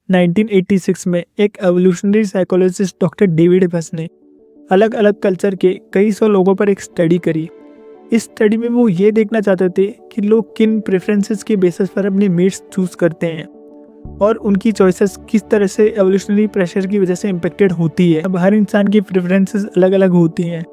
1986 में एक evolutionary psychologist doctor David हस ने अलग अलग कल्चर के कई सौ लोगों पर एक स्टडी करी। इस स्टडी में वो ये देखना चाहते थे कि लोग किन प्रेफरेंसेस के बेसिस पर अपनी मेट्स चूज करते हैं और उनकी चॉइसेस किस तरह से एवोल्यूशनरी प्रेशर की वजह से इम्पेक्टेड होती है। अब हर इंसान की प्रेफरेंसेस अलग अलग होती हैं,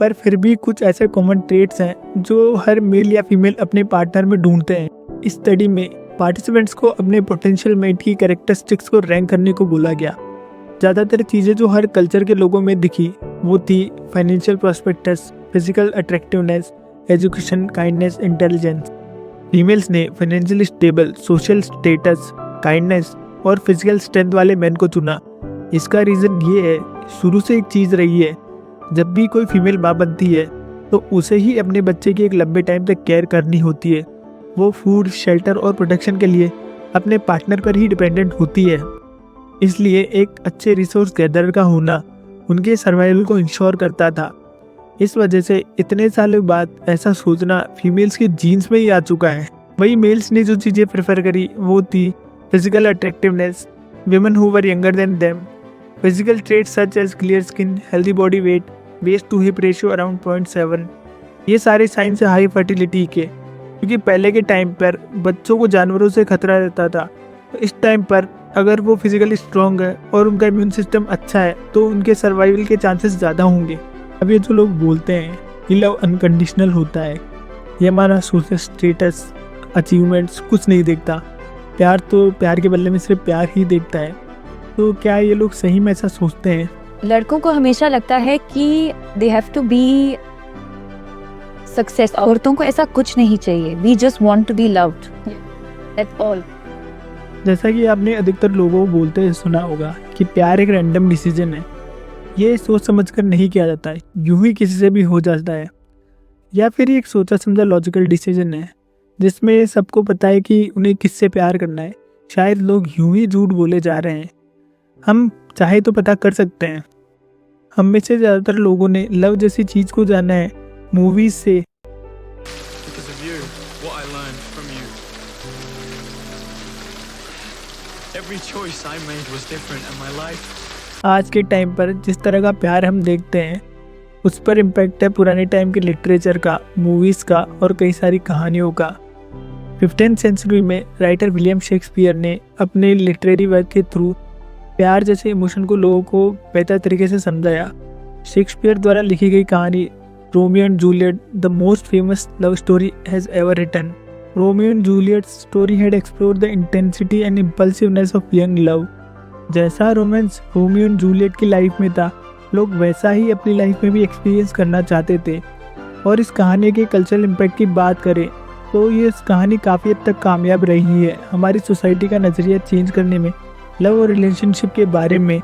पर फिर भी कुछ ऐसे कॉमन ट्रेट्स हैं जो हर मेल या फीमेल अपने पार्टनर में ढूंढते हैं। इस स्टडी में पार्टिसिपेंट्स को अपने पोटेंशियल मेट की कैरेक्टरिस्टिक्स को रैंक करने को बोला गया। ज़्यादातर चीज़ें जो हर कल्चर के लोगों में दिखी वो थी financial prospects, physical attractiveness, education, kindness, intelligence. Females ने financially stable, social status, kindness और फिजिकल स्ट्रेंथ वाले मैन को चुना। इसका रीज़न ये है, शुरू से एक चीज़ रही है, जब भी कोई फीमेल माँ बनती है तो उसे ही अपने बच्चे की एक लंबे टाइम तक केयर करनी होती है। वो फूड, शेल्टर और प्रोटेक्शन के लिए अपने पार्टनर पर ही डिपेंडेंट होती है। इसलिए एक अच्छे रिसोर्स गैदरर का होना उनके सर्वाइवल को इंश्योर करता था। इस वजह से इतने सालों बाद ऐसा सोचना फीमेल्स के जीन्स में ही आ चुका है। वही मेल्स ने जो चीज़ें प्रेफर करी वो थी physical attractiveness, women who were younger than them, physical traits such as clear skin, healthy body weight, waist to hip ratio around 0.7। ये सारे साइंस है हाई फर्टिलिटी के, क्योंकि पहले के टाइम पर बच्चों को जानवरों से खतरा रहता था। तो इस टाइम पर अगर वो फिजिकली स्ट्रॉन्ग है और उनका इम्यून सिस्टम अच्छा है तो उनके सर्वाइवल के चांसेस ज़्यादा होंगे। अब ये जो लोग बोलते हैं कि लव अनकंडीशनल होता है, ये हमारा सोशल स्टेटस, अचीवमेंट्स कुछ नहीं देखता, प्यार तो प्यार के बदले में सिर्फ प्यार ही देखता है, तो क्या ये लोग सही में ऐसा सोचते हैं? लड़कों को हमेशा लगता है कि they have to be success. औरतों को ऐसा कुछ नहीं चाहिए। We just want to be loved, that's all. जैसा कि आपने अधिकतर लोगों को बोलते हुए सुना होगा कि प्यार एक रैंडम डिसीजन है, ये सोच समझ कर नहीं किया जाता है, यूं ही किसी से भी हो जाता है। या फिर एक सोचा समझा लॉजिकल डिसीजन है जिसमें सबको पता है कि उन्हें किससे प्यार करना है। शायद लोग यूं ही झूठ बोले जा रहे हैं। हम चाहे तो पता कर सकते हैं। हम में से ज़्यादातर लोगों ने लव जैसी चीज़ को जाना है मूवीज़ से। आज के टाइम पर जिस तरह का प्यार हम देखते हैं उस पर इम्पैक्ट है पुराने टाइम के लिटरेचर का, मूवीज़ का और कई सारी कहानियों का। 15th सेंचुरी में राइटर विलियम शेक्सपियर ने अपने लिटरेरी वर्क के थ्रू प्यार जैसे इमोशन को लोगों को बेहतर तरीके से समझाया। शेक्सपियर द्वारा लिखी गई कहानी Romeo and Juliet, the most famous love story has ever written. Romeo and Juliet story had explored the intensity and impulsiveness of young love. जैसा रोमांस रोमियो एंड जूलियट की लाइफ में था, लोग वैसा ही अपनी लाइफ में भी एक्सपीरियंस करना चाहते थे। और इस कहानी के कल्चरल इम्पैक्ट की बात करें तो ये इस कहानी काफ़ी हद तक कामयाब रही है हमारी सोसाइटी का नज़रिया चेंज करने में। लव और रिलेशनशिप के बारे में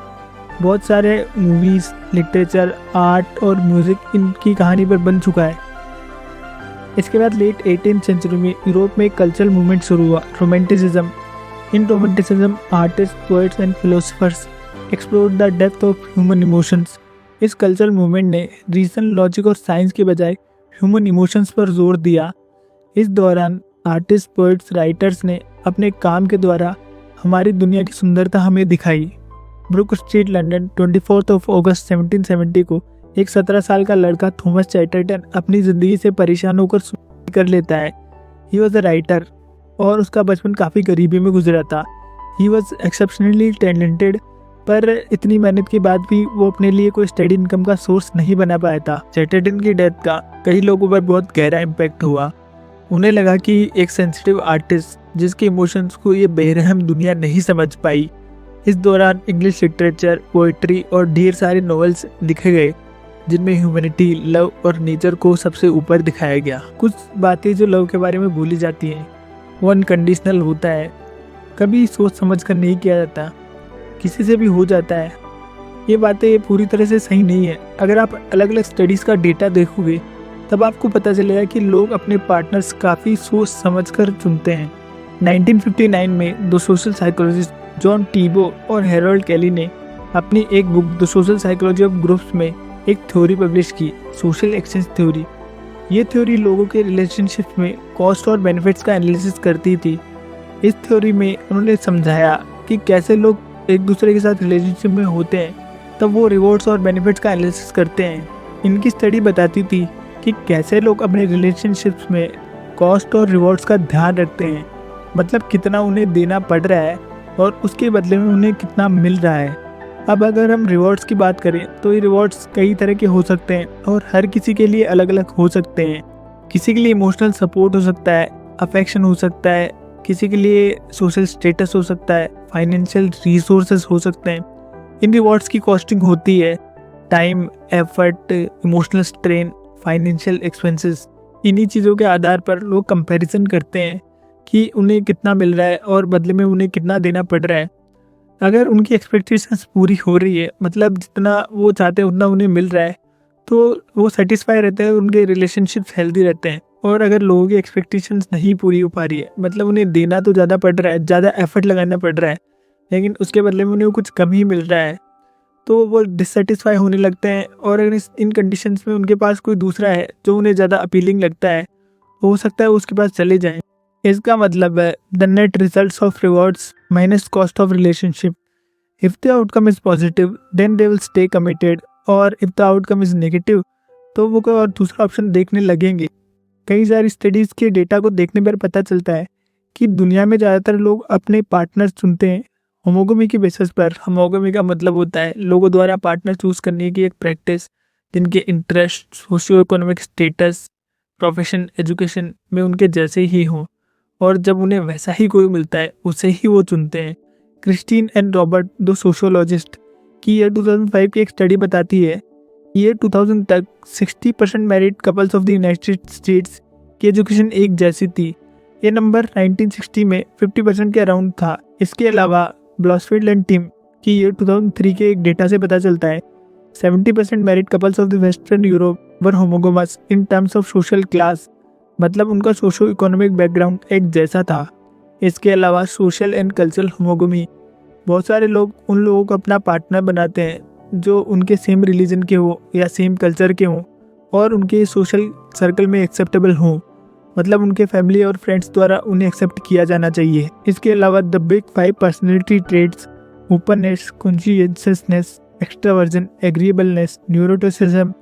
बहुत सारे मूवीज़, लिटरेचर, आर्ट और म्यूज़िक इनकी कहानी पर बन चुका है। इसके बाद लेट 18th सेंचुरी में यूरोप में एक कल्चरल मूवमेंट शुरू हुआ, romanticism. In romanticism artist, poets and philosophers explore the depth of human emotions. इस कल्चरल मूवमेंट ने रीजन, लॉजिक और साइंस के बजाय ह्यूमन इमोशंस पर जोर दिया। इस दौरान आर्टिस्ट, पोएट्स, राइटर्स ने अपने काम के द्वारा हमारी दुनिया की सुंदरता हमें दिखाई। ब्रुक स्ट्रीट, लंदन, 24 अगस्त 1770 को एक 17 साल का लड़का थॉमस चैटरटन अपनी ज़िंदगी से परेशान होकर सुसाइड कर लेता है। ही वॉज अ राइटर और उसका बचपन काफ़ी गरीबी में गुजरा था। ही वॉज एक्सेप्शनली टैलेंटेड, पर इतनी मेहनत के बाद भी वो अपने लिए कोई स्टेडी इनकम का सोर्स नहीं बना पाया था। चैटरटन की डेथ का कई लोगों पर बहुत गहरा इम्पैक्ट हुआ। उन्हें लगा कि एक सेंसिटिव आर्टिस्ट जिसके इमोशंस को ये बेरहम दुनिया नहीं समझ पाई। इस दौरान इंग्लिश लिटरेचर, पोइट्री और ढेर सारे नॉवेल्स लिखे गए जिनमें ह्यूमैनिटी, लव और नेचर को सबसे ऊपर दिखाया गया। कुछ बातें जो लव के बारे में बोली जाती हैं वो अनकंडीशनल होता है, कभी सोच समझ कर नहीं किया जाता, किसी से भी हो जाता है। ये बातें पूरी तरह से सही नहीं है। अगर आप अलग अलग स्टडीज़ का डेटा देखोगे तब आपको पता चलेगा कि लोग अपने पार्टनर्स काफ़ी सोच समझ कर चुनते हैं। 1959 में दो सोशल साइकोलॉजिस्ट जॉन टीबो और हैरोल्ड केली ने अपनी एक book the social psychology of groups में एक थ्योरी पब्लिश की, सोशल एक्सचेंज थ्योरी। ये थ्योरी लोगों के रिलेशनशिप में कॉस्ट और बेनिफिट्स का एनालिसिस करती थी। इस थ्योरी में उन्होंने समझाया कि कैसे लोग एक दूसरे के साथ रिलेशनशिप में होते हैं तब वो रिवॉर्ड्स और बेनिफिट्स का एनालिसिस करते हैं। इनकी स्टडी बताती थी कि कैसे लोग अपने रिलेशनशिप्स में कॉस्ट और रिवॉर्ड्स का ध्यान रखते हैं, मतलब कितना उन्हें देना पड़ रहा है और उसके बदले में उन्हें कितना मिल रहा है। अब अगर हम रिवॉर्ड्स की बात करें तो ये रिवॉर्ड्स कई तरह के हो सकते हैं और हर किसी के लिए अलग अलग हो सकते हैं। किसी के लिए इमोशनल सपोर्ट हो सकता है, अफेक्शन हो सकता है, किसी के लिए सोशल स्टेटस हो सकता है, फाइनेंशियल रिसोर्सेज हो सकते हैं। इन रिवॉर्ड्स की कॉस्टिंग होती है time, effort, emotional strain, financial expenses. इन्हीं चीज़ों के आधार पर लोग कंपैरिजन करते हैं कि उन्हें कितना मिल रहा है और बदले में उन्हें कितना देना पड़ रहा है। अगर उनकी एक्सपेक्टेशंस पूरी हो रही है, मतलब जितना वो चाहते हैं उतना उन्हें मिल रहा है, तो वो सेटिस्फाई रहते हैं, उनके रिलेशनशिप्स हेल्दी रहते हैं। और अगर लोगों की एक्सपेक्टेशंस नहीं पूरी हो पा रही है, मतलब उन्हें देना तो ज़्यादा पड़ रहा है, ज़्यादा एफर्ट लगाना पड़ रहा है, लेकिन उसके बदले में उन्हें कुछ कम ही मिल रहा है, तो वो डिससेटिस्फाई होने लगते हैं। और अगर इन कंडीशंस में उनके पास कोई दूसरा है जो उन्हें ज़्यादा अपीलिंग लगता है, तो हो सकता है उसके पास चले जाएं। इसका मतलब है the net results of rewards minus cost of relationship. If the outcome is positive then they will stay committed, और if the outcome is negative तो वो कोई और दूसरा ऑप्शन देखने लगेंगे। कई सारी स्टडीज़ के डेटा को देखने पर पता चलता है कि दुनिया में ज़्यादातर लोग अपने पार्टनर चुनते हैं होमोगमी की बेसिस पर। होमोगमी का मतलब होता है लोगों द्वारा पार्टनर चूज़ करने की एक प्रैक्टिस जिनके interest, socio economic status, profession, education में उनके जैसे ही हों, और जब उन्हें वैसा ही कोई मिलता है उसे ही वो चुनते हैं। क्रिस्टीन एंड रॉबर्ट, दो सोशियोलॉजिस्ट, की ईयर 2005 की एक स्टडी बताती है ईयर 2000 तक 60% married couples of the United states की एजुकेशन एक जैसी थी। ये नंबर 1960 में 50% के अराउंड था। इसके अलावा ब्लॉसफील्ड एंड टीम की ईयर 2003 के एक डेटा से पता चलता है 70% married couples of the western Europe were homogamous in terms of social class, मतलब उनका सोशो इकोनॉमिक बैकग्राउंड एक जैसा था। इसके अलावा सोशल एंड कल्चरल होमोगमी, बहुत सारे लोग उन लोगों को अपना पार्टनर बनाते हैं जो उनके सेम रिलीजन के हो या सेम कल्चर के हों और उनके सोशल सर्कल में एक्सेप्टेबल हों, मतलब उनके फैमिली और फ्रेंड्स द्वारा उन्हें एक्सेप्ट किया जाना चाहिए। इसके अलावा the big 5 personality traits, openness, consciousness, extraversion, agreeableness, neuroticism,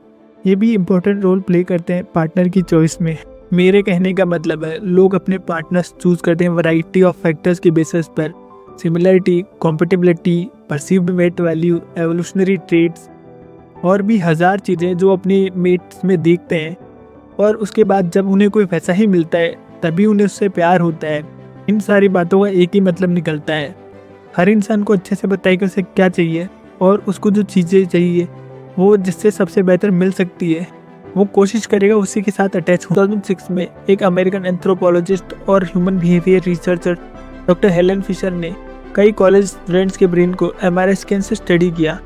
ये भी इम्पोर्टेंट रोल प्ले करते हैं पार्टनर की चॉइस में। मेरे कहने का मतलब है लोग अपने पार्टनर्स चूज करते हैं वैरायटी ऑफ फैक्टर्स की बेसिस पर, similarity, compatibility, perceived mate value, evolutionary traits और भी हज़ार चीज़ें जो अपने मेट्स में देखते हैं, और उसके बाद जब उन्हें कोई वैसा ही मिलता है तभी उन्हें उससे प्यार होता है। इन सारी बातों का एक ही मतलब निकलता है, हर इंसान को अच्छे से बताए कि उसे क्या चाहिए और उसको जो चीज़ें चाहिए वो जिससे सबसे बेहतर मिल सकती है वो कोशिश करेगा उसी के साथ अटैच हो। 2006 में एक अमेरिकन एंथ्रोपोलॉजिस्ट और human behaviour researcher doctor Helen Fisher ने कई कॉलेज स्टूडेंट्स के ब्रेन को MRI स्कैन से स्टडी किया।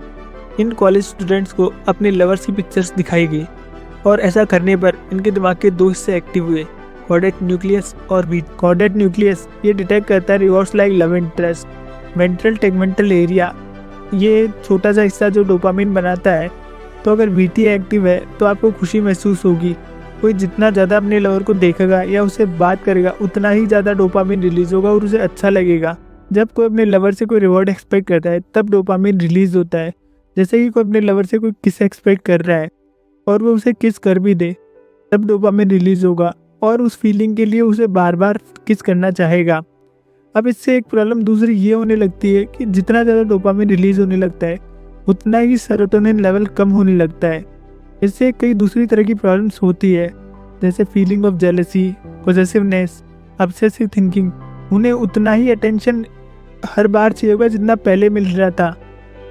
इन कॉलेज स्टूडेंट्स को अपने लवर्स की पिक्चर्स दिखाई गई और ऐसा करने पर इनके दिमाग के 2 हिस्से एक्टिव हुए, कॉर्डेट न्यूक्लियस और बीट। कॉर्डेट न्यूक्लियस ये डिटेक्ट करता है rewards like love interest. Ventral tegmental area ये छोटा सा हिस्सा जो डोपामिन बनाता है, तो अगर VT एक्टिव है तो आपको खुशी महसूस होगी। कोई जितना ज़्यादा अपने लवर को देखेगा या उससे बात करेगा उतना ही ज़्यादा डोपामिन रिलीज होगा और उसे अच्छा लगेगा। जब कोई अपने लवर से कोई रिवॉर्ड एक्सपेक्ट करता है तब डोपामिन रिलीज होता है। जैसे कि कोई अपने लवर से कोई किस एक्सपेक्ट कर रहा है और वो उसे किस कर भी दे तब डोपामिन रिलीज होगा और उस फीलिंग के लिए उसे बार बार किस करना चाहेगा। अब इससे एक प्रॉब्लम दूसरी ये होने लगती है कि जितना ज़्यादा डोपामिन रिलीज होने लगता है उतना ही सेरोटोनिन लेवल कम होने लगता है। इससे कई दूसरी तरह की प्रॉब्लम्स होती है, जैसे feeling of jealousy, possessiveness, obsessive thinking. उन्हें उतना ही अटेंशन हर बार चाहिए होगा जितना पहले मिल रहा था।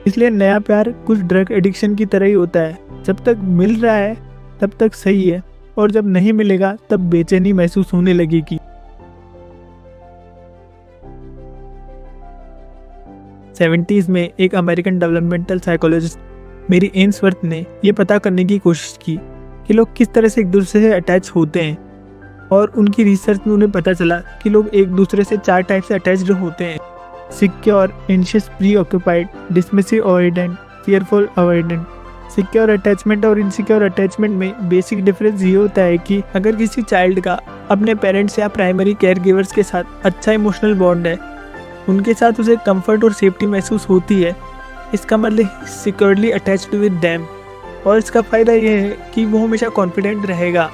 इसलिए नया प्यार कुछ ड्रग एडिक्शन की तरह ही होता है, जब तक मिल रहा है तब तक सही है और जब नहीं मिलेगा तब बेचैनी महसूस होने लगेगी। 70s में एक अमेरिकन डेवलपमेंटल साइकोलॉजिस्ट मेरी एम्सवर्थ ने यह पता करने की कोशिश की कि लोग किस तरह से एक दूसरे से अटैच होते हैं, और उनकी रिसर्च में उन्हें पता चला कि लोग एक दूसरे से 4 टाइप से अटैच्ड होते हैं: secure, anxious, pre occupied, dismissive avoidant, fearful avoidant. Secure attachment और इनसिक्योर अटैचमेंट में बेसिक डिफरेंस ये होता है कि अगर किसी चाइल्ड का अपने पेरेंट्स या प्राइमरी केयर गिवर्स के साथ अच्छा इमोशनल बॉन्ड है उनके साथ उसे कंफर्ट और सेफ्टी महसूस होती है, इसका मतलब सिक्योरली अटैच्ड विद देम। और इसका फ़ायदा ये है कि वो हमेशा कॉन्फिडेंट रहेगा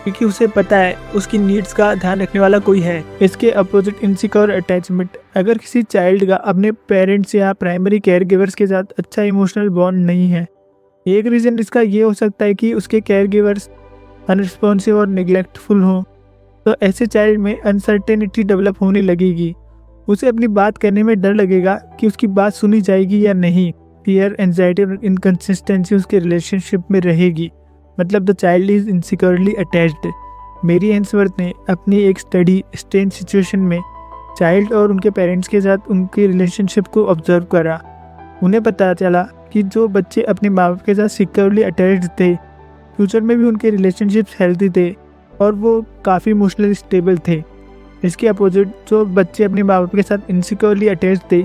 क्योंकि उसे पता है उसकी नीड्स का ध्यान रखने वाला कोई है। इसके अपोजिट इनसिक्योर अटैचमेंट, अगर किसी चाइल्ड का अपने पेरेंट्स या प्राइमरी केयर गिवर्स के साथ अच्छा इमोशनल बॉन्ड नहीं है, एक रीज़न इसका ये हो सकता है कि उसके केयर गिवर्स अनरिस्पॉन्सिव और निगलेक्टफुल हों। तो ऐसे चाइल्ड में अनसर्टेनिटी डेवलप होने लगेगी, उसे अपनी बात करने में डर लगेगा कि उसकी बात सुनी जाएगी या नहीं। फियर, एंजाइटी और इनकन्सिस्टेंसी उसके रिलेशनशिप में रहेगी, मतलब द चाइल्ड इज इनसिक्योरली अटैच्ड। मेरी एंसवर्थ ने अपनी एक स्टडी स्ट्रेंज सिचुएशन में चाइल्ड और उनके पेरेंट्स के साथ उनके रिलेशनशिप को ऑब्जर्व करा। उन्हें पता चला कि जो बच्चे अपने माँ बाप के साथ सिक्योरली अटैच्ड थे, फ्यूचर में भी उनके रिलेशनशिप्स हेल्दी थे और वो काफ़ी इमोशनली स्टेबल थे। इसके अपोजिट जो बच्चे अपने माँ बाप के साथ इनसिक्योरली अटैच थे,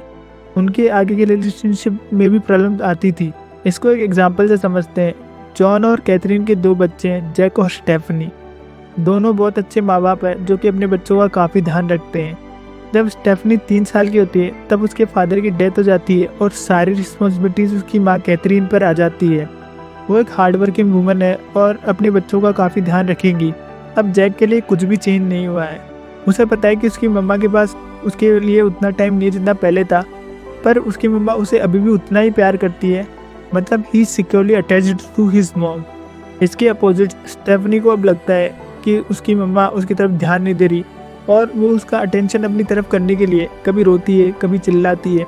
उनके आगे के रिलेशनशिप में भी प्रॉब्लम आती थी। इसको एक एग्जांपल से समझते हैं। जॉन और कैथरीन के 2 बच्चे हैं, जैक और स्टेफनी। दोनों बहुत अच्छे माँ बाप हैं जो कि अपने बच्चों का काफ़ी ध्यान रखते हैं। जब स्टेफनी 3 साल की होती है तब उसके फादर की डेथ हो जाती है और सारी रिस्पॉन्सिबिलिटीज़ उसकी माँ कैथरीन पर आ जाती है। वो एक हार्ड वर्किंग वूमन है और अपने बच्चों का काफ़ी ध्यान रखेंगी। अब जैक के लिए कुछ भी चेंज नहीं हुआ है। उसे पता है कि उसकी मम्मा के पास उसके लिए उतना टाइम नहीं है जितना पहले था, पर उसकी मम्मा उसे अभी भी उतना ही प्यार करती है, मतलब he is securely attached to his mom. इसके अपोजिट स्टेफनी को अब लगता है कि उसकी मम्मा उसकी तरफ ध्यान नहीं दे रही और वो उसका अटेंशन अपनी तरफ करने के लिए कभी रोती है, कभी चिल्लाती है,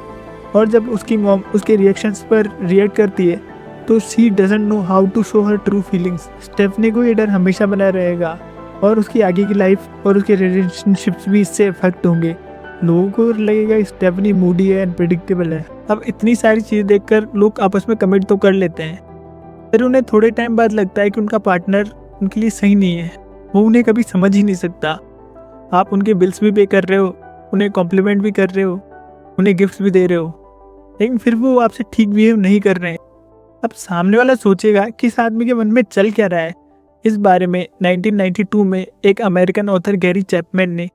और जब उसकी मॉम उसके रिएक्शंस पर रिएक्ट करती है तो she doesn't know how to show her true feelings. Stephanie को ये डर हमेशा बना रहेगा और उसकी आगे की लाइफ और उसके रिलेशनशिप्स भी इससे इफेक्ट होंगे। लोगों को लगेगा स्टेफनी मूडी है, अनप्रेडिक्टेबल है। अब इतनी सारी चीज़ देखकर लोग आपस में कमेंट तो कर लेते हैं, फिर उन्हें थोड़े टाइम बाद लगता है कि उनका पार्टनर उनके लिए सही नहीं है, वो उन्हें कभी समझ ही नहीं सकता। आप उनके बिल्स भी पे कर रहे हो, उन्हें कॉम्प्लीमेंट भी कर रहे हो, उन्हें गिफ्ट्स भी दे रहे हो, लेकिन फिर वो आपसे ठीक बिहेव नहीं कर रहे हैं। अब सामने वाला सोचेगा कि इस आदमी के मन में चल क्या रहा है। इस बारे में 1992 में एक अमेरिकन ऑथर गैरी चैपमैन ने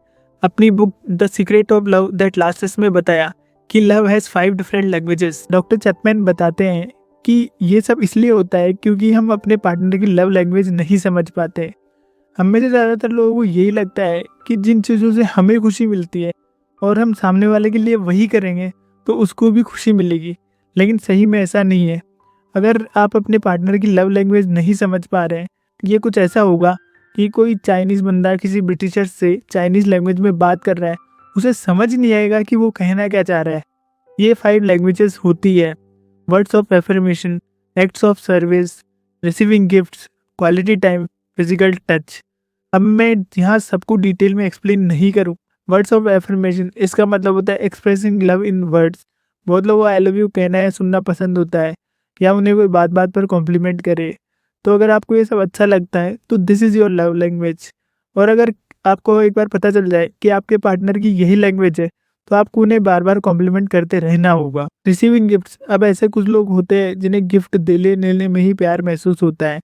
अपनी book the secret of love that lasts में बताया कि love has 5 different languages. Doctor Chapman बताते हैं कि ये सब इसलिए होता है क्योंकि हम अपने पार्टनर की लव लैंग्वेज नहीं समझ पाते। हम में से ज़्यादातर लोगों को यही लगता है कि जिन चीज़ों से हमें खुशी मिलती है और हम सामने वाले के लिए वही करेंगे तो उसको भी खुशी मिलेगी, लेकिन सही में ऐसा नहीं है। अगर आप अपने पार्टनर की लव लैंग्वेज नहीं समझ पा रहे हैं, ये कुछ ऐसा होगा कि कोई चाइनीज़ बंदा किसी ब्रिटिशर से चाइनीज़ लैंग्वेज में बात कर रहा है, उसे समझ नहीं आएगा कि वो कहना क्या चाह रहा है। ये 5 लैंग्वेजेस होती है: words of affirmation, acts of service, receiving gifts, quality time, physical touch. अब मैं यहाँ सबको डिटेल में एक्सप्लेन नहीं करूँ। वर्ड्स ऑफ एफर्मेशन, इसका मतलब होता है एक्सप्रेसिंग लव इन वर्ड्स। बहुत लोगों को आई लव यू कहना है सुनना पसंद होता है, या उन्हें कोई बात बात पर कॉम्प्लीमेंट करे। तो अगर आपको ये सब अच्छा लगता है तो this is your love language. और अगर आपको एक बार पता चल जाए कि आपके पार्टनर की यही लैंग्वेज है तो आपको उन्हें बार बार कॉम्प्लीमेंट करते रहना होगा। रिसीविंग गिफ्ट्स, अब ऐसे कुछ लोग होते हैं जिन्हें गिफ्ट देने में ही प्यार महसूस होता है,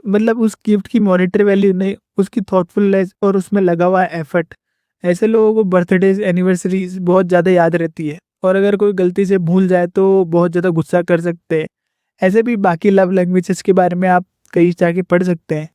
मतलब उस गिफ्ट की मॉनेटरी वैल्यू नहीं, उसकी थॉटफुलनेस और उसमें लगा हुआ एफर्ट। ऐसे लोगों को बर्थडेज, एनिवर्सरीज बहुत ज़्यादा याद रहती है, और अगर कोई गलती से भूल जाए तो बहुत ज़्यादा गुस्सा कर सकते हैं। ऐसे भी बाकी लव लैंग्वेजेस के बारे में आप कहीं जाके पढ़ सकते हैं।